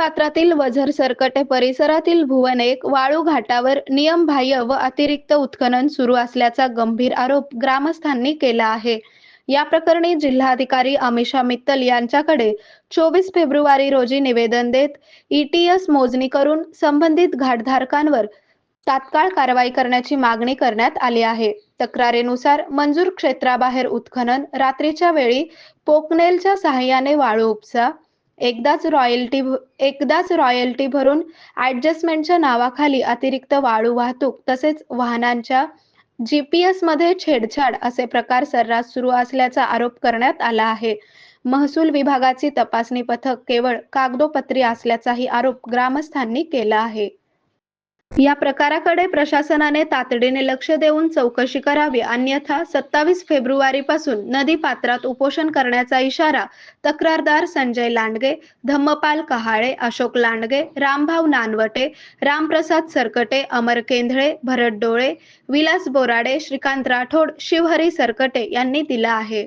नदीपात्रातील वझर सरकटे परिसरातील भुवन 1 वाळू घाटावर नियमबाह्य व अतिरिक्त उत्खनन सुरू असल्याचा गंभीर आरोप ग्रामस्थांनी केला आहे. या प्रकरणी जिल्हाधिकारी अमिषा मित्तल यांच्याकडे 24 फेब्रुवारी रोजी निवेदन देत ईटीएस मोजणी करून संबंधित घाटधारकांवर तात्काळ कारवाई करण्याची मागणी करण्यात आली आहे. तक्रारीनुसार मंजूर क्षेत्राबाहेर उत्खनन, रात्रीच्या वेळी पोकनेलच्या सहाय्याने वाळू उपसा, एकदाच रॉयल्टी भरून ॲडजस्टमेंटच्या नावाखाली अतिरिक्त वाळू वाहतूक तसेच वाहनांच्या जीपीएसमध्ये छेडछाड असे प्रकार सर्रास सुरू असल्याचा आरोप करण्यात आला आहे. महसूल विभागाची तपासणी पथक केवळ कागदोपत्री असल्याचाही आरोप ग्रामस्थांनी केला आहे. या प्रकाराकडे प्रशासनाने तातडीने लक्ष देऊन चौकशी करावी, अन्यथा 27 फेब्रुवारीपासून नदी पात्रात उपोषण करण्याचा इशारा तक्रारदार संजय लांडगे, धम्मपाल कहाळे, अशोक लांडगे, रामभाऊ नानवटे, रामप्रसाद सरकटे, अमर केंधळे, भरत डोळे, विलास बोराडे, श्रीकांत राठोड, शिवहरी सरकटे यांनी दिला आहे.